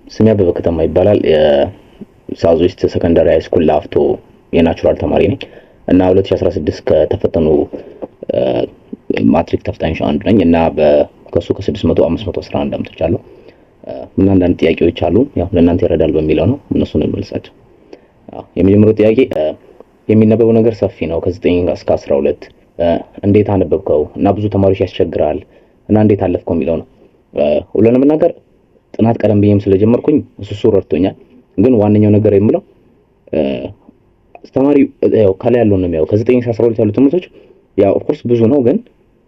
ስሜ አበበ ከተማ ይባላል። የሳውዝ ዌስት ሰከንደሪ ሃይ ስኩል ላፍቶ የናቹራል ተማሪ ነኝ እና 2016 ከተፈተኑ ማትሪክ ተፈታኞች አንዱ ነኝ እና ከሱ ከ600 511 አምጥቻለሁ። ምን አንዳንድ ጥያቄዎች አሉ፣ ያው ለእናንተ ይረዳል በሚለው ነው እነሱን እንመልሳቸው። የመጀመሪያው ጥያቄ የሚነበበው ነገር ሰፊ ነው ከ9 እስከ 12 እንዴት አነበብከው እና ብዙ ተማሪዎች ያስቸግራል እና እንዴት አለፍከው የሚለው ነው። ሁሉንም ነገር ጥናት ቀደም ብዬም ስለጀመርኩኝ እሱ ረድቶኛል። ግን ዋነኛው ነገር የምለው አስተማሪ ያው ከላይ ያለው ነው የሚያው ከ9 እስከ 12 ያሉ ትምህርቶች ያው ኦፍ ኮርስ ብዙ ነው፣ ግን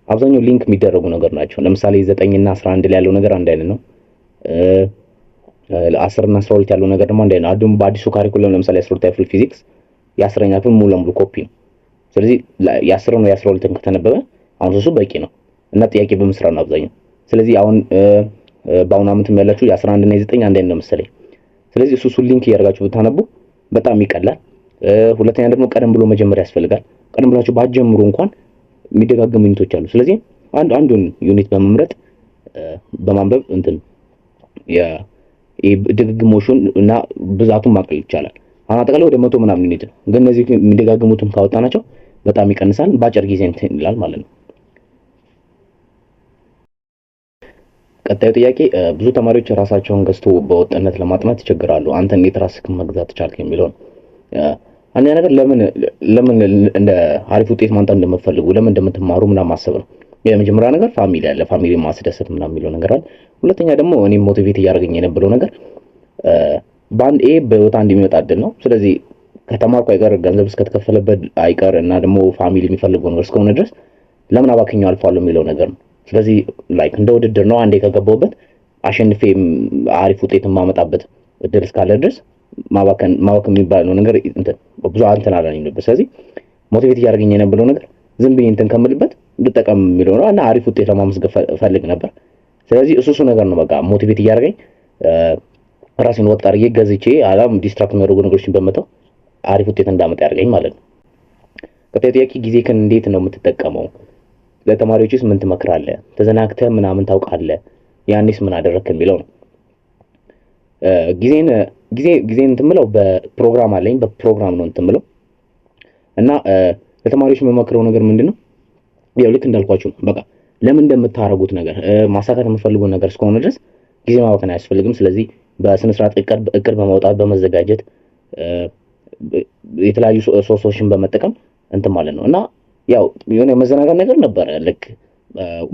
አብዛኛው ሊንክ የሚደረጉ ነገር ናቸው። ለምሳሌ 9 እና 11 ላይ ያለው ነገር አንድ አይነት ነው። 10 እና 12 ያለው ነገር ደግሞ አንድ አይነት ነው። አሁን በአዲሱ ካሪኩለም ለምሳሌ 12 ክፍል ፊዚክስ የ10ኛ ክፍል ሙሉ ለሙሉ ኮፒ ነው። ስለዚህ የ10 ነው የ12ን ከተነበበ አሁን እሱ በቂ ነው እና ጥያቄ በመስራት ነው አብዛኛው። ስለዚህ አሁን በአሁኑ ዓመት ያላችሁ የ11 እና የ9 አንድ አይነት ነው መሰለኝ። ስለዚህ እሱ ሊንክ እያደረጋችሁ ብታነቡ በጣም ይቀላል። ሁለተኛ ደግሞ ቀደም ብሎ መጀመር ያስፈልጋል። ቀደም ብላችሁ ባትጀምሩ እንኳን የሚደጋገሙ ዩኒቶች አሉ። ስለዚህ አንዱን ዩኒት በመምረጥ በማንበብ እንትን ድግግሞሹን እና ብዛቱን ማቅለል ይቻላል። አሁን አጠቃላይ ወደ 100 ምናምን ዩኒት ነው፣ ግን እነዚህ የሚደጋገሙትን ካወጣናቸው በጣም ይቀንሳል፣ በአጭር ጊዜ እንትን ይላል ማለት ነው። ቀጣዩ ጥያቄ ብዙ ተማሪዎች ራሳቸውን ገዝቶ በወጥነት ለማጥናት ይቸግራሉ፣ አንተ እንዴት ራስህን መግዛት ቻልክ የሚለው ነው። አንደኛ ነገር ለምን እንደ አሪፍ ውጤት ማምጣት እንደምትፈልጉ ለምን እንደምትማሩ ምናምን ማሰብ ነው። የመጀመሪያ ነገር ፋሚሊ አለ፣ ፋሚሊ ማስደሰት ምናምን የሚለው ነገር አለ። ሁለተኛ ደግሞ እኔ ሞቲቬት እያደረገኝ የነበረው ነገር ባንድ በህይወት አንድ የሚመጣ እድል ነው። ስለዚህ ከተማርኩ አይቀር ገንዘብ እስከተከፈለበት አይቀር እና ደግሞ ፋሚሊ የሚፈልገው ነገር እስከሆነ ድረስ ለምን አባክኛው አልፋለሁ የሚለው ነገር ነው። ስለዚህ ላይክ እንደ ውድድር ነው። አንዴ ከገባሁበት አሸንፌ አሪፍ ውጤት የማመጣበት እድል እስካለ ድረስ ማባከን የሚባለው ነገር ብዙ አንተን አላኝ ነበር። ስለዚህ ሞቲቬት እያደረገኝ የነበረው ነገር ዝም ብዬ እንትን ከምልበት ልጠቀም የሚለው ነው እና አሪፍ ውጤት ለማመስገን ፈልግ ነበር። ስለዚህ እሱ ነገር ነው በቃ ሞቲቬት እያደረገኝ ራሴን ወጥ አድርጌ ገዝቼ አላም ዲስትራክት የሚያደርጉ ነገሮችን በመተው አሪፍ ውጤት እንዳመጣ ያደርገኝ ማለት ነው። ቀጣዩ ጥያቄ ጊዜህን እንዴት ነው የምትጠቀመው? ለተማሪዎችስ ምን ትመክራለህ? ተዘናግተህ ምናምን ታውቃለህ? ያኔስ ምን አደረግክ የሚለው ነው። ጊዜን እንትን የምለው በፕሮግራም አለኝ፣ በፕሮግራም ነው እንትን የምለው እና ለተማሪዎች የምመክረው ነገር ምንድነው ያው ልክ እንዳልኳችሁ በቃ ለምን እንደምታረጉት ነገር ማሳካት የምትፈልጉት ነገር እስከሆነ ድረስ ጊዜ ማባከን አያስፈልግም። ስለዚህ በስነ ስርዓት እቅድ በማውጣት በመዘጋጀት የተለያዩ ሶርሶችን በመጠቀም እንትን ማለት ነው እና ያው የሆነ መዘናጋት ነገር ነበር። ልክ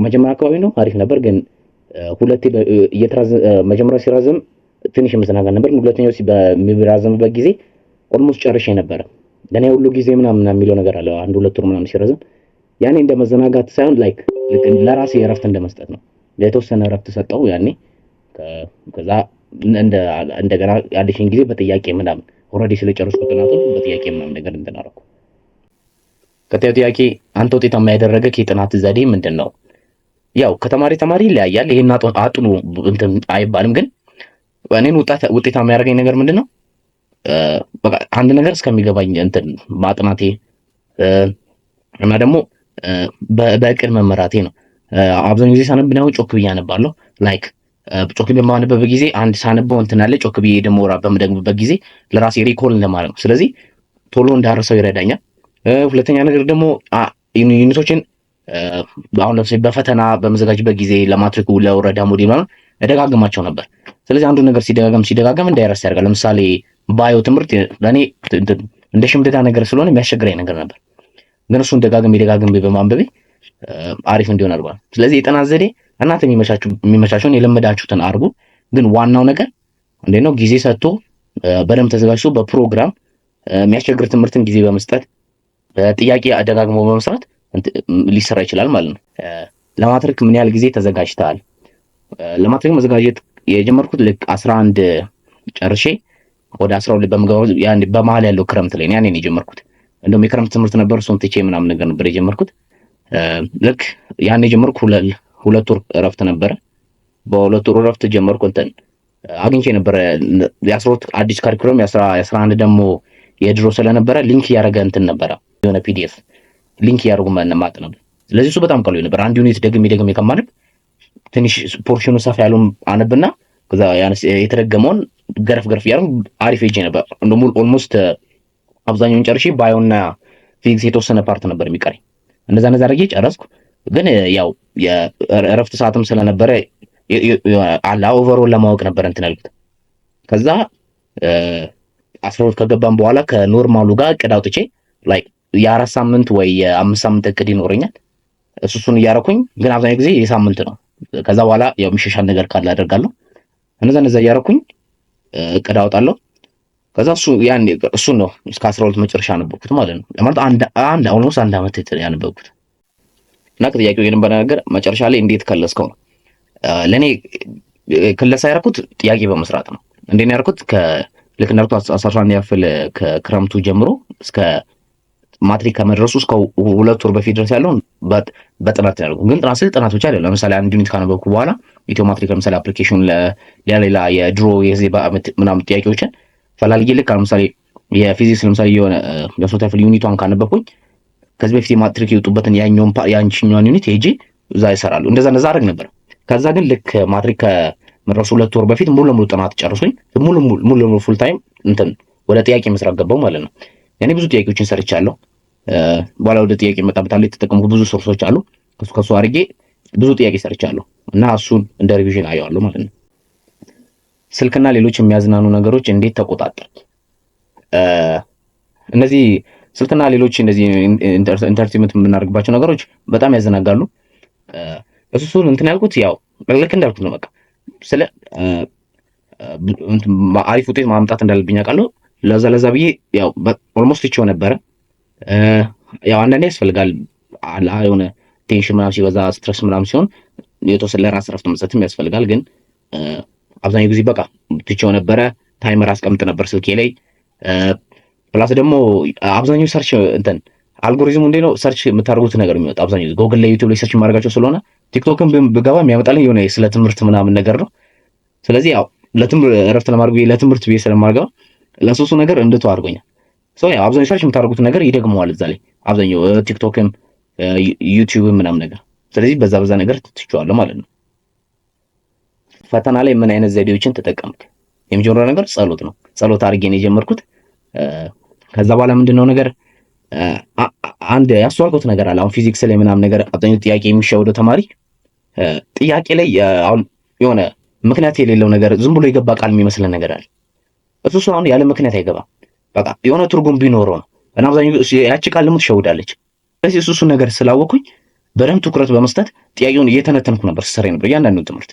መጀመሪያ አካባቢ ነው አሪፍ ነበር፣ ግን ሁለቴ መጀመሪያ ሲራዘም ትንሽ መዘናጋት ነበር። ሁለተኛው በሚራዘምበት ጊዜ ኦልሞስት ጨርሼ ነበር። ለኔ ሁሉ ጊዜ ምናምን የሚለው ነገር አለ። አንድ ሁለት ወር ምናምን ሲራዘም ያኔ እንደ መዘናጋት ሳይሆን ላይክ ለራሴ እረፍት እንደመስጠት ነው። የተወሰነ እረፍት ሰጠው ያኔ። ከዛ እንደገና ያለሽኝ ጊዜ በጥያቄ ምናምን ኦልሬዲ ስለጨረስኩ ጥናቱን በጥያቄ ምናምን ነገር እንትን አደረኩ። ቀጣዩ ጥያቄ አንተ ውጤታማ ያደረገህ የጥናት ዘዴ ምንድን ነው? ያው ከተማሪ ተማሪ ይለያያል። ይሄን አጥኑ እንትን አይባልም፣ ግን እኔን ውጤታማ ያደረገኝ ነገር ምንድን ነው? በቃ አንድ ነገር እስከሚገባኝ እንትን ማጥናቴ እና ደግሞ በእቅድ መመራቴ ነው። አብዛኛው ጊዜ ሳነብ ነው ጮክ ብዬ አነባለሁ። ላይክ ጮክ ብዬ በማነብበት ጊዜ አንድ ሳነበው እንትን አለ፣ ጮክ ብዬ ደግሞ በምደግምበት ጊዜ ለራሴ ሪኮል እንደማድረግ ነው። ስለዚህ ቶሎ እንዳረሰው ይረዳኛል። ሁለተኛ ነገር ደግሞ ዩኒቶችን አሁን ለምሳሌ በፈተና በመዘጋጅበት ጊዜ ለማትሪኩ ለወረዳ ሞዴል ማለት እደጋግማቸው ነበር። ስለዚህ አንዱ ነገር ሲደጋገም እንዳይረሳ ያደርጋል። ለምሳሌ ባዮ ትምህርት ለኔ እንደ ሽምደዳ ነገር ስለሆነ የሚያስቸግረኝ ነገር ነበር፣ ግን እሱን ደጋግሜ በማንበቤ አሪፍ እንዲሆን አድርጓል። ስለዚህ የጥናት ዘዴ እናንተ የሚመቻችሁን የለመዳችሁትን አድርጉ። ግን ዋናው ነገር እንዴት ነው ጊዜ ሰጥቶ በደንብ ተዘጋጅቶ በፕሮግራም የሚያስቸግር ትምህርትን ጊዜ በመስጠት ጥያቄ አደጋግሞ በመስራት ሊሰራ ይችላል ማለት ነው። ለማትሪክ ምን ያህል ጊዜ ተዘጋጅተሃል? ለማትሪክ መዘጋጀት የጀመርኩት ልክ 11 ጨርሼ ወደ 12 በመገባው ያን በመሃል ያለው ክረምት ላይ ያኔ ነው የጀመርኩት። እንደውም የክረምት ትምህርት ነበር፣ እሱን ትቼ ምናምን ነገር ነበር የጀመርኩት። ልክ ያኔ ጀመርኩ። ሁለት ወር እረፍት ነበረ። በሁለት ወር እረፍት ጀመርኩ። እንትን አግኝቼ ነበረ የ12 አዲስ ካሪኩለም የ11 ደግሞ የድሮ ስለነበረ ሊንክ ያደረገ እንትን ነበረ የሆነ ፒዲኤፍ ሊንክ ያደርጉ ማጥ ነበር። ስለዚህ እሱ በጣም ቀሎኝ ነበር። አንድ ዩኒት ደግሜ ከማነብ ትንሽ ፖርሽኑ ሰፋ ያለውን አነብና ከዛ ያንስ የተደገመውን ገረፍ ገረፍ እያደረኩ አሪፍ ሄጄ ነበር። ኦልሞስት አብዛኛውን ጨርሼ ባዮና ፊዚክስ የተወሰነ ፓርት ነበር የሚቀረኝ። እንደዛ አድርጌ ጨረስኩ። ግን ያው የእረፍት ሰዓትም ስለነበረ አላ ኦቨርኦል ለማወቅ ነበር እንትን ያልኩት። ከዛ 12 ከገባን በኋላ ከኖርማሉ ጋር እቅድ አውጥቼ ላይክ የ4 ሳምንት ወይ የ5 ሳምንት እቅድ ይኖረኛል። እሱን እያረኩኝ ግን አብዛኛው ጊዜ የሳምንት ነው። ከዛ በኋላ ያው የሚሻሻል ነገር ካለ አደርጋለሁ። እነዛ እያረኩኝ እቅድ አወጣለሁ። ከዛ እሱ ነው እስከ 12 መጨረሻ ያነበብኩት ማለት ነው። ለማለት አንድ ኦልሞስት አንድ አመት ያነበብኩት እና ከጥያቄው የነበረ ነገር መጨረሻ ላይ እንዴት ከለስከው ነው። ለኔ ክለሳ ያደረኩት ጥያቄ በመስራት ነው። እንዴት ነው ያደረኩት? ልክ እንዳልኩት 11 ያፍል ከክረምቱ ጀምሮ እስከ ማትሪክ ከመድረሱ እስከ 2 ወር በፊት ድረስ ያለውን በጥናት ያደርጉ። ግን ጥናት ስል ጥናቶች አይደለም። ለምሳሌ አንድ ዩኒት ካነበብኩ በኋላ ኢትዮ ማትሪክ ለምሳሌ አፕሊኬሽን ሌላ የድሮ የዜባ ምናምን ጥያቄዎችን ፈላልጌ ልክ ለምሳሌ የፊዚክስ ለምሳሌ የሆነ የሶስት ያፍል ዩኒቷን ካነበብኩኝ ከዚህ በፊት የማትሪክ የወጡበትን ያንቺኛውን ዩኒት ሄጄ እዛ ይሰራሉ። እንደዛ አደርግ ነበር። ከዛ ግን ልክ ማትሪክ ከመድረሱ 2 ወር በፊት ሙሉ ለሙሉ ጥናት ጨርሱኝ ሙሉ ለሙሉ ፉል ታይም እንትን ወደ ጥያቄ መስራት ገባው ማለት ነው። ያኔ ብዙ ጥያቄዎችን ሰርቻለሁ። በኋላ ወደ ጥያቄ መጣበታል። የተጠቀምኩ ብዙ ሶርሶች አሉ። ከሱ አድርጌ ብዙ ጥያቄ ሰርቻለሁ እና እሱን እንደ ሪቪዥን አየዋለሁ ማለት ነው። ስልክና ሌሎች የሚያዝናኑ ነገሮች እንዴት ተቆጣጠርክ? እነዚህ ስልክና ሌሎች እንደዚህ ኢንተርቴንመንት የምናደርግባቸው ነገሮች በጣም ያዘናጋሉ። እሱን እንትን ያልኩት ያው ልክ እንዳልኩት ነው። በቃ ስለ አሪፍ ውጤት ማምጣት እንዳለብኝ አውቃለሁ። ለዛ ብዬ ያው ኦልሞስት ትቼው ነበረ። ያው አንዳንዴ ያስፈልጋል የሆነ ቴንሽን ምናምን ሲበዛ ስትረስ ምናምን ሲሆን የተወሰነ ለራስ ረፍት መስጠትም ያስፈልጋል። ግን አብዛኛው ጊዜ በቃ ትቼው ነበረ። ታይመር አስቀምጥ ነበር ስልኬ ላይ። ፕላስ ደግሞ አብዛኛው ሰርች እንትን አልጎሪዝሙ እንዴት ነው ሰርች የምታደርጉት ነገር የሚወጣ አብዛኛው ጎግል ላይ ዩቲዩብ ላይ ሰርች የማደርጋቸው ስለሆነ ቲክቶክን ብገባ የሚያመጣልኝ የሆነ ስለ ትምህርት ምናምን ነገር ነው። ስለዚህ ያው እረፍት ለማድረግ ለትምህርት ብዬ ስለማድረገው ለሶስቱ ነገር እንድተው አድርጎኛል። ያው አብዛኛው ሰርች የምታደርጉት ነገር ይደግመዋል እዛ ላይ አብዛኛው ቲክቶክም ዩቲዩብም ምናምን ነገር። ስለዚህ በዛ ነገር ትችዋለሁ ማለት ነው። ፈተና ላይ ምን አይነት ዘዴዎችን ተጠቀምክ? የመጀመሪያው ነገር ጸሎት ነው። ጸሎት አድርጌ ነው የጀመርኩት። ከዛ በኋላ ምንድነው ነገር አንድ ያስተዋልኩት ነገር አለ። አሁን ፊዚክስ ላይ ምናምን ነገር አብዛኛው ጥያቄ የሚሻወደው ተማሪ ጥያቄ ላይ አሁን የሆነ ምክንያት የሌለው ነገር ዝም ብሎ የገባ ቃል የሚመስለን ነገር አለ። እሱ አሁን ያለ ምክንያት አይገባም። በቃ የሆነ ትርጉም ቢኖረው ነው እና አብዛኛው ያቺ ቃል ደግሞ ትሸውዳለች። ስለዚህ እሱ ነገር ስላወቅኩኝ በደንብ ትኩረት በመስጠት ጥያቄውን እየተነተንኩ ነበር ስሰራ ነበር እያንዳንዱ ትምህርት።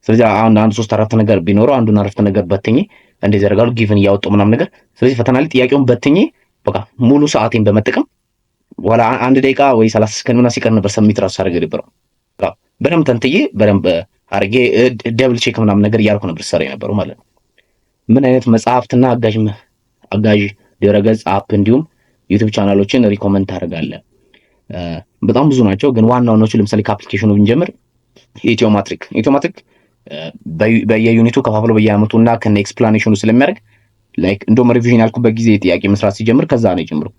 ስለዚህ አንድ 3-4 ነገር ቢኖረው አንዱን አረፍተ ነገር በትኜ እንደዚህ ያደርጋሉ ጊቭን እያወጣሁ ምናምን ነገር። ስለዚህ ፈተና ላይ ጥያቄውን በትኜ በቃ ሙሉ ሰዓቴን በመጠቀም በኋላ 1 ደቂቃ ወይ 30 ሰከንድ ምናምን ሲቀር ነበር ሰሚት ራሱ አደረገ ነበር። በደንብ ተንትዬ በደንብ አድርጌ ደብል ቼክ ምናምን ነገር እያደረኩ ነበር ስሰራ የነበረው ማለት ነው። ምን አይነት መጽሐፍትና አጋዥ ድረገጽ አፕ እንዲሁም ዩቲዩብ ቻናሎችን ሪኮመንድ ታደርጋለህ? በጣም ብዙ ናቸው፣ ግን ዋናዎቹ ለምሳሌ ከአፕሊኬሽኑ ብንጀምር ኢትዮ ማትሪክ በየዩኒቱ ከፋፍሎ በየአመቱ እና ከነ ኤክስፕላኔሽኑ ስለሚያደርግ ላይክ እንደውም ሪቪዥን ያልኩበት ጊዜ ጥያቄ መስራት ሲጀምር ከዛ ነው የጀምረው።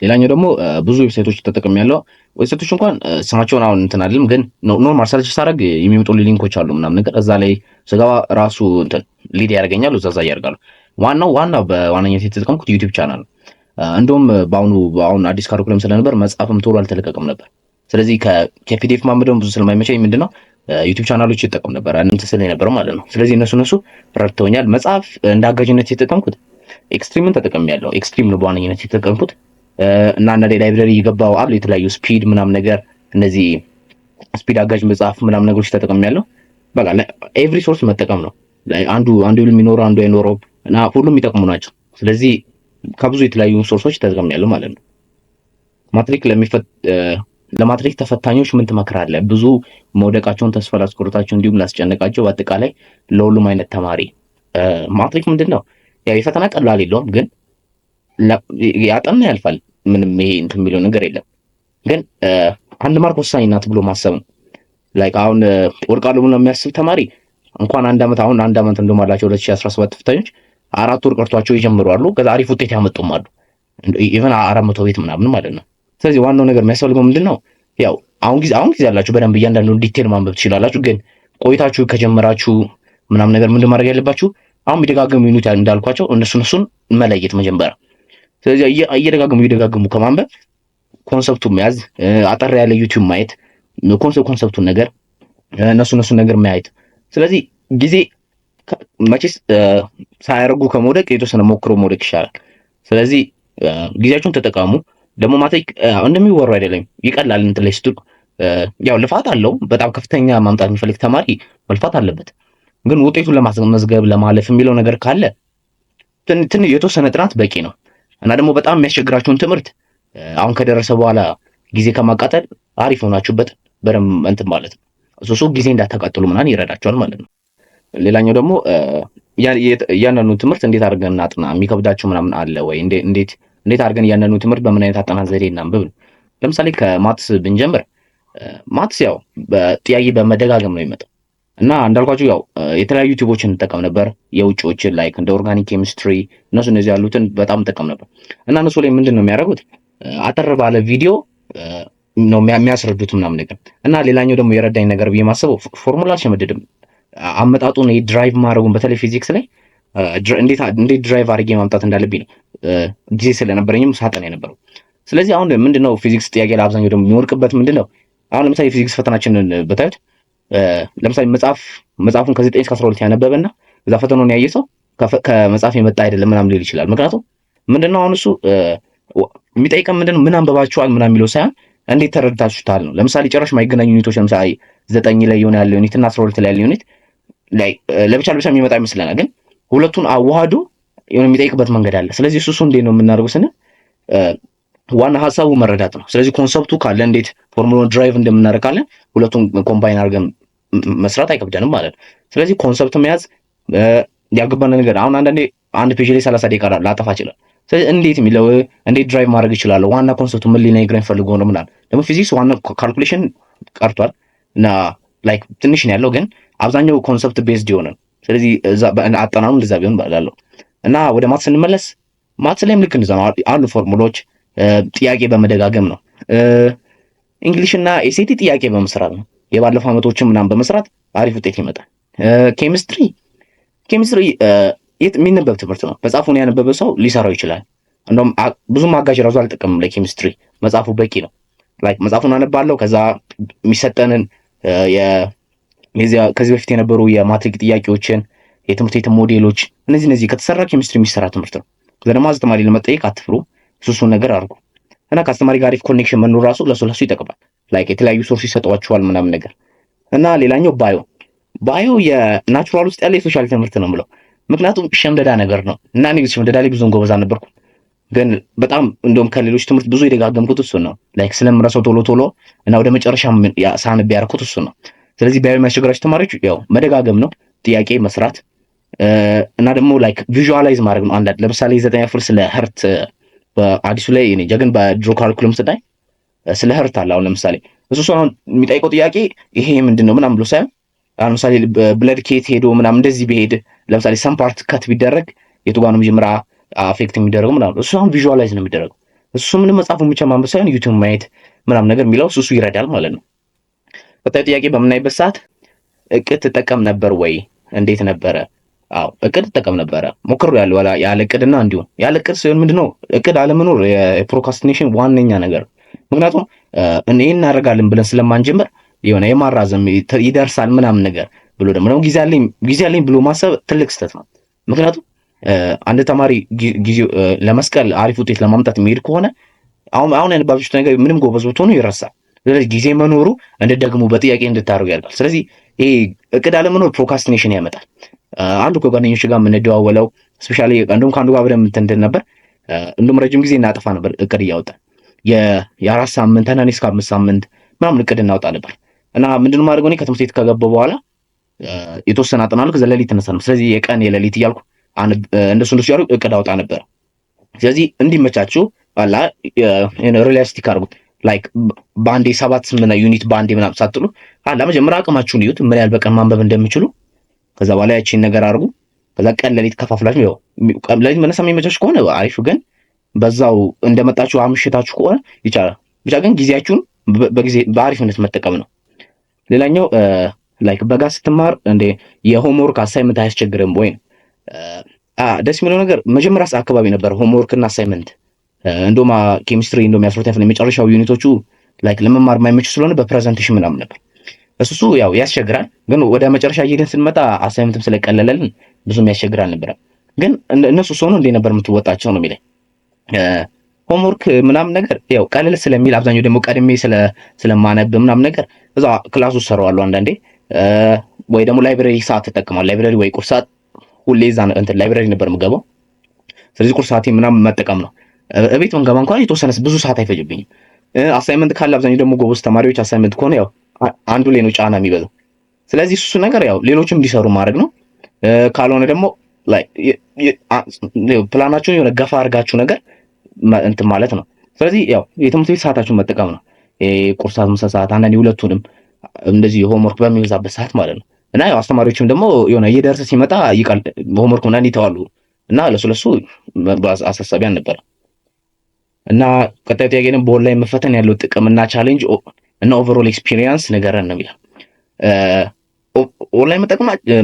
ሌላኛው ደግሞ ብዙ ዌብሳይቶች ተጠቅሜያለሁ። ዌብሳይቶች እንኳን ስማቸውን አሁን እንትን አይደለም፣ ግን ኖርማል ሰርች ሳደርግ የሚመጡ ሊንኮች አሉ ምናምን ነገር እዛ ላይ ስገባ ራሱ እንትን ሊድ ያደርገኛል። እዛ ያደርጋሉ። ዋናው በዋነኝነት የተጠቀምኩት ዩቲዩብ ቻናል ነው። እንደውም በአሁን አዲስ ካሪኩለም ስለነበር መጽሐፍም ቶሎ አልተለቀቀም ነበር። ስለዚህ ከፒዲኤፍ ማምደም ብዙ ስለማይመቸኝ ምንድነው ዩቲዩብ ቻናሎች ይጠቀም ነበር እንትን ስለ ነበር ማለት ነው። ስለዚህ እነሱ ረድተውኛል። መጽሐፍ እንደ አጋዥነት የተጠቀምኩት ኤክስትሪምን ተጠቅሜያለሁ። ኤክስትሪም ነው በዋነኝነት የተጠቀምኩት እና አንዳንዴ ላይብረሪ ይገባው አሉ የተለያዩ ስፒድ ምናምን ነገር እነዚህ ስፒድ አጋዥ መጽሐፍ ምናምን ነገሮች ተጠቅሜያለሁ። በቃ ኤቭሪ ሶርስ መጠቀም ነው። አንዱ የሚኖረው አንዱ አይኖረው እና ሁሉም ይጠቅሙ ናቸው። ስለዚህ ከብዙ የተለያዩ ሶርሶች ተጠቅሜያለሁ ማለት ነው። ለማትሪክ ተፈታኞች ምን ትመክራለህ? ብዙ መውደቃቸውን ተስፋ ላስቆርጣቸው እንዲሁም ላስጨነቃቸው በአጠቃላይ ለሁሉም አይነት ተማሪ ማትሪክ ምንድነው ያው የፈተና ቀላል የለውም፣ ግን ያጠና ያልፋል። ምንም ይሄ እንትን የሚለው ነገር የለም። ግን አንድ ማርክ ወሳኝ ናት ብሎ ማሰብ ነው። ላይክ አሁን ወርቃለሁ ብሎ የሚያስብ ተማሪ እንኳን አንድ አመት እንደማላቸው 2017 ተፈታኞች 4 ወር ቀርቷቸው ይጀምሩ አሉ። ከዛ አሪፍ ውጤት ያመጡም አሉ። ኢቭን 400 ቤት ምናምን ማለት ነው። ስለዚህ ዋናው ነገር የሚያስፈልገው ምንድነው ያው አሁን ጊዜ ያላችሁ በደንብ እያንዳንዱን ዲቴል ማንበብ ትችላላችሁ። ግን ቆይታችሁ ከጀመራችሁ ምናምን ነገር ምንድን ማድረግ ያለባችሁ አሁን የሚደጋገሙ ዩኒት እንዳልኳቸው እነሱን መለየት መጀመሪያ። ስለዚህ እየደጋገሙ ከማንበብ ኮንሰፕቱን መያዝ፣ አጠር ያለ ዩቲዩብ ማየት፣ ኮንሰፕቱን ነገር እነሱን ነገር ማየት። ስለዚህ ጊዜ መቼስ ሳያደርጉ ከመውደቅ የተወሰነ ሞክሮ መውደቅ ይሻላል። ስለዚህ ጊዜያችሁን ተጠቀሙ። ደግሞ ማትሪክ እንደሚወሩ አይደለም፣ ይቀላል እንትን ላይ ስትሉ ያው ልፋት አለው። በጣም ከፍተኛ ማምጣት የሚፈልግ ተማሪ መልፋት አለበት። ግን ውጤቱን ለማስመዝገብ ለማለፍ የሚለው ነገር ካለ የተወሰነ ጥናት በቂ ነው። እና ደግሞ በጣም የሚያስቸግራችሁን ትምህርት አሁን ከደረሰ በኋላ ጊዜ ከማቃጠል አሪፍ ሆናችሁበት በደንብ እንትን ማለት ነው። እሱ ጊዜ እንዳታቃጥሉ ምናምን ይረዳችኋል ማለት ነው። ሌላኛው ደግሞ እያንዳንዱ ትምህርት እንዴት አድርገን እናጥና፣ የሚከብዳችሁ ምናምን አለ ወይ? እንዴት አድርገን እያንዳንዱ ትምህርት በምን አይነት አጠናን ዘዴ እናንብብ ነው። ለምሳሌ ከማትስ ብንጀምር ማትስ ያው ጥያቄ በመደጋገም ነው የሚመጣው እና እንዳልኳችሁ ያው የተለያዩ ዩቲዩቦችን እንጠቀም ነበር። የውጭዎችን ላይክ እንደ ኦርጋኒክ ኬሚስትሪ እነዚህ ያሉትን በጣም እንጠቀም ነበር እና እነሱ ላይ ምንድን ነው የሚያደርጉት አጠር ባለ ቪዲዮ ነው የሚያስረዱት ምናምን ነገር። እና ሌላኛው ደግሞ የረዳኝ ነገር ብዬ ማስበው ፎርሙላ አልሸመድድም አመጣጡን ድራይቭ ማድረጉን በተለይ ፊዚክስ ላይ እንዴት ድራይቭ አድርጌ ማምጣት እንዳለብኝ ነው ጊዜ ስለነበረኝም ሳጠና የነበረው። ስለዚህ አሁን ምንድነው ፊዚክስ ጥያቄ ለአብዛኛው ደግሞ የሚወርቅበት ምንድነው አሁን ለምሳሌ ፊዚክስ ፈተናችንን በታዩት ለምሳሌ መጽሐፉን ከ9 እስከ 12 ያነበበና እዛ ፈተናውን ያየ ሰው ከመጽሐፍ የመጣ አይደለም ምናምን ሊል ይችላል። ምክንያቱም ምንድነው አሁን እሱ የሚጠይቀን ምንድነው ምን አንበባችኋል ምናምን የሚለው ሳይሆን እንዴት ተረድታችሁታል ነው። ለምሳሌ ጭራሽ የማይገናኙ ዩኒቶች ለምሳሌ 9 ላይ የሆነ ያለው ዩኒት እና 12 ላይ ያለው ዩኒት ላይ ለብቻ የሚመጣ ይመስለናል። ግን ሁለቱን አዋህዶ የሆነ የሚጠይቅበት መንገድ አለ። ስለዚህ እሱ እንዴት ነው የምናደርገው ስንል ዋና ሀሳቡ መረዳት ነው። ስለዚህ ኮንሰፕቱ ካለ እንዴት ፎርሙላውን ድራይቭ እንደምናደርግ ካለ ሁለቱን ኮምባይን አድርገን መስራት አይከብደንም ማለት ነው። ስለዚህ ኮንሰፕት መያዝ ያልገባን ነገር አሁን አንዳንዴ አንድ ፔጅ ላይ 30 ደቂቃ ላጠፋ ይችላል። ስለዚህ እንዴት ድራይቭ ማድረግ ይችላል ዋና ኮንሰፕቱ ምን ሊነግረኝ ፈልጎ ነው ምናምን። ደግሞ ፊዚክስ ዋና ካልኩሌሽን ቀርቷል እና ላይክ ትንሽ ነው ያለው፣ ግን አብዛኛው ኮንሰፕት ቤዝድ የሆነ ነው። ስለዚህ አጠናኑ እንደዛ ቢሆን ባላለው እና ወደ ማትስ ስንመለስ ማትስ ላይም ልክ እንደዛ ነው አሉ ፎርሙላዎች ጥያቄ በመደጋገም ነው። እንግሊሽ እና ኤስኤቲ ጥያቄ በመስራት ነው። የባለፈው ዓመቶችን ምናምን በመስራት አሪፍ ውጤት ይመጣል። ኬሚስትሪ የሚነበብ ትምህርት ነው። መጽሐፉን ያነበበ ሰው ሊሰራው ይችላል። እንደውም ብዙም አጋዥ ራሱ አልጠቀምም ለኬሚስትሪ መጽሐፉ በቂ ነው። ላይክ መጽሐፉን አነባለሁ ከዛ የሚሰጠንን ከዚህ በፊት የነበሩ የማትሪክ ጥያቄዎችን የትምህርት ሞዴሎች እነዚህ ከተሰራ ኬሚስትሪ የሚሰራ ትምህርት ነው። ከዛ ደግሞ አስተማሪ ለመጠየቅ አትፍሩ። እሱን ነገር አድርጉ እና ከአስተማሪ ጋር አሪፍ ኮኔክሽን መኖር ራሱ ለሱ ይጠቅማል። ላይክ የተለያዩ ሶርስ ይሰጧቸዋል ምናምን ነገር እና ሌላኛው ባዮ የናቹራል ውስጥ ያለ የሶሻል ትምህርት ነው የምለው። ምክንያቱም ሸምደዳ ነገር ነው እና እኔ ሸምደዳ ላይ ብዙም ጎበዝ አልነበርኩም፣ ግን በጣም እንደውም ከሌሎች ትምህርት ብዙ የደጋገምኩት እሱን ነው። ላይክ ስለምረሳው ቶሎ እና ወደ መጨረሻ ሳንብ ያደረኩት እሱን ነው። ስለዚህ ባዮ የሚያስቸግራቸው ተማሪዎች ያው መደጋገም ነው፣ ጥያቄ መስራት እና ደግሞ ላይክ ቪዥዋላይዝ ማድረግ ነው። አንዳንድ ለምሳሌ 9ኛ ክፍል ስለ ህርት በአዲሱ ላይ እኔ ግን በድሮ ካሪኩለም ስታይ ስለ ህርት አለ። አሁን ለምሳሌ እሱ አሁን የሚጠይቀው ጥያቄ ይሄ ምንድነው ምናምን ብሎ ሳይሆን አሁን ለምሳሌ ብለድ ኬት ሄዶ ምናምን እንደዚህ ቢሄድ ለምሳሌ ሰም ፓርት ከት ቢደረግ የቱ ጋር ነው መጀመሪያ አፌክት የሚደረገው ምናምን እሱ አሁን ቪዥዋላይዝ ነው የሚደረገው። እሱ ምንም መጽሐፉን ብቻ ማንበብ ሳይሆን ዩቲዩብ ማየት ምናምን ነገር የሚለው እሱ ይረዳል ማለት ነው። ቀጣዩ ጥያቄ በምናይበት ሰዓት እቅድ ትጠቀም ነበር ወይ እንዴት ነበረ? አዎ እቅድ ተጠቀም ነበረ ሞክሩ ያለው ያለ እቅድና እንዲሁ ያለ እቅድ ሲሆን ምንድነው እቅድ አለመኖር የፕሮካስቲኔሽን ዋነኛ ነገር። ምክንያቱም ይሄን እናደርጋለን ብለን ስለማንጀምር የሆነ የማራዘም ይደርሳል ምናምን ነገር ብሎ ደግሞ ጊዜ አለኝ ብሎ ማሰብ ትልቅ ስህተት ነው። ምክንያቱም አንድ ተማሪ ጊዜው ለመስቀል አሪፍ ውጤት ለማምጣት የሚሄድ ከሆነ አሁን ያነባችሁት ነገር ምንም ጎበዝ ብትሆኑ ይረሳል። ስለዚህ ጊዜ መኖሩ እንደደግሞ በጥያቄ እንድታደርጉ ያደርጋል። ስለዚህ ይሄ እቅድ አለመኖር ፕሮካስቲኔሽን ያመጣል። አንዱ ከጓደኞች ጋር የምንደዋወለው ስፔሻሊ እንደውም ከአንዱ ጋር አብረን እንትን ነበር። እንደውም ረጅም ጊዜ እናጠፋ ነበር እቅድ እያወጣን የ4 ሳምንት እና እስከ 5 ሳምንት ምናምን እቅድ እናወጣ ነበር። እና ምንድነው ማድረግ ነው ከትምህርት ቤት ከገባሁ በኋላ የተወሰነ አጠናለሁ። ከዛ ሌሊት ተነሳ ነው። ስለዚህ የቀን የሌሊት እያልኩ እንደሱ ያሉ እቅድ አውጣ ነበር። ስለዚህ እንዲመቻችሁ አላ ሪላስቲክ አድርጉት። ላይክ ባንዴ 7-8 ዩኒት ባንዴ ምናምን ሳትሉ አላ መጀመሪያ አቅማችሁን ይዩት ምን ያህል በቀን ማንበብ እንደምችሉ። ከዛ በኋላ ያቺን ነገር አድርጉ። ከዛ ቀን ሌሊት ከፋፍላችሁ ያው ሌሊት መነሳት የሚመቻችሁ ከሆነ አሪፍ፣ ግን በዛው እንደመጣችሁ አምሽታችሁ ከሆነ ይቻላል። ብቻ ግን ጊዜያችሁን በጊዜ በአሪፍነት መጠቀም ነው። ሌላኛው ላይክ በጋ ስትማር እንደ የሆምወርክ አሳይመንት አያስቸግርም ወይ? ደስ የሚለው ነገር መጀመሪያ አካባቢ ነበር ሆምወርክ እና አሳይመንት እንደውም ኬሚስትሪ እንደውም ያስሩት ያፈለ የመጨረሻው ዩኒቶቹ ላይክ ለመማር የማይመች ስለሆነ በፕሬዘንቴሽን ምናምን ነበር። እሱ ያው ያስቸግራል፣ ግን ወደ መጨረሻ እየሄድን ስንመጣ አሳይመንትም ስለቀለለልን ብዙም ያስቸግራል ነበር። ግን እነሱ ሆኖ እንዴ ነበር የምትወጣቸው ነው የሚለኝ ሆምወርክ ምናምን ነገር ያው ቀለል ስለሚል አብዛኛው ደግሞ ቀድሜ ስለማነብ ምናምን ነገር እዛ ክላስ ውስጥ ሰራዋለሁ አንዳንዴ ወይ ደግሞ ላይብረሪ ሰዓት ተጠቅማለሁ። ላይብረሪ ወይ ቁርስ ሰዓት ሁሌ እዛ እንትን ላይብረሪ ነበር የምገባው። ስለዚህ ቁርስ ሰዓቴ ምናምን መጠቀም ነው። እቤት መንገባ እንኳን የተወሰነ ብዙ ሰዓት አይፈጅብኝም። አሳይመንት ካለ አብዛኛው ደግሞ ጎበዝ ተማሪዎች አሳይመንት ከሆነ ያው አንዱ ላይ ነው ጫና የሚበዛው። ስለዚህ እሱ ነገር ያው ሌሎችም እንዲሰሩ ማድረግ ነው። ካልሆነ ደግሞ ላይ ፕላናችሁን የሆነ ገፋ አድርጋችሁ ነገር እንትን ማለት ነው። ስለዚህ ያው የትምህርት ቤት ሰዓታችሁን መጠቀም ነው። ቁርስ ሰዓት፣ ምሳ ሰዓት፣ አንዳንዴ ሁለቱንም እንደዚህ ሆምወርክ በሚበዛበት ሰዓት ማለት ነው። እና ያው አስተማሪዎችም ደግሞ የሆነ እየደረሰ ሲመጣ ሆምወርክ ምናምን ይተዋሉ እና ለሱ አሳሳቢ አልነበረም። እና ቀጣዩ ጥያቄ ደግሞ በኦንላይን መፈተን ያለው ጥቅም እና ቻሌንጅ እና ኦቨርኦል ኤክስፒሪየንስ ንገረን ነው የሚለው። ኦንላይን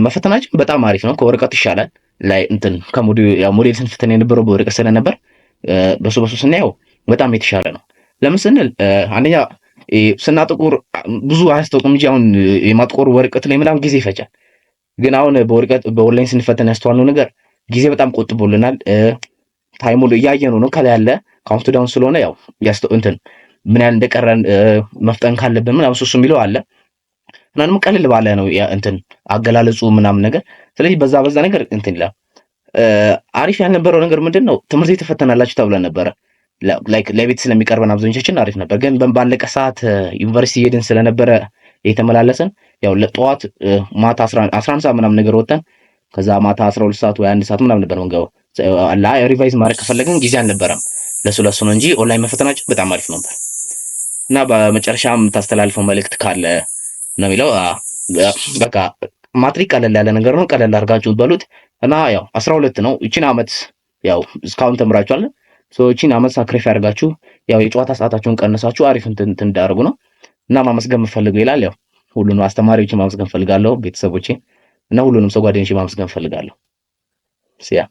መፈተናችን በጣም አሪፍ ነው። ከወረቀት ይሻላል። ላይ እንትን ሞዴል ስንፈተን የነበረው በወረቀት ስለነበር በሱ ስናየው በጣም የተሻለ ነው። ለምን ስንል አንደኛ ስናጥቁር ብዙ አያስታውቅም እንጂ አሁን የማጥቆር ወረቀት ላይ ምናምን ጊዜ ይፈጃል። ግን አሁን በኦንላይን ስንፈተን ያስተዋልነው ነገር ጊዜ በጣም ቆጥቦልናል። ታይሙ እያየነው ነው ከላይ ያለ ካውንት ዳውን ስለሆነ ያው እንትን ምን ያህል እንደቀረን መፍጠን ካለብን ምናምን እሱ የሚለው አለ እና ደግሞ ቀልል ባለ ነው እንትን አገላለጹ ምናምን ነገር። ስለዚህ በዛ ነገር እንትን ይላል። አሪፍ ያልነበረው ነገር ምንድነው ትምህርት ቤት ተፈተናላችሁ ተብለን ነበረ። ላይክ ለቤት ስለሚቀርበን አብዛኞቻችን አሪፍ ነበር። ግን ባለቀ ሰዓት ዩኒቨርሲቲ ሄድን ስለነበረ የተመላለሰን ያው ለጠዋት ማታ 11 ሰዓት ምናምን ነገር ወጣን። ከዛ ማታ 12 ሰዓት ወይ 1 ሰዓት ምናምን ነበር የምንገባው። ሪቫይዝ ማድረግ ከፈለግን ጊዜ አልነበረም። ለሱ ነው እንጂ ኦንላይን መፈተናችን በጣም አሪፍ ነበር። እና በመጨረሻም ታስተላልፈው መልእክት ካለ ነው የሚለው። በቃ ማትሪክ ቀለል ያለ ነገር ነው። ቀለል አድርጋችሁ በሉት እና ያው 12 ነው። እቺን አመት ያው እስካሁን ተምራችኋል። እቺን አመት ሳክሪፋይ አድርጋችሁ ያው የጨዋታ ሰዓታችሁን ቀንሳችሁ አሪፍ እንትን እንዳደርጉ ነው እና ማመስገን የምፈልገው ይላል። ያው ሁሉንም አስተማሪዎችን ማመስገን ፈልጋለሁ፣ ቤተሰቦቼ እና ሁሉንም ሰው ጓደኞቼ ማመስገን ፈልጋለሁ። ሲያ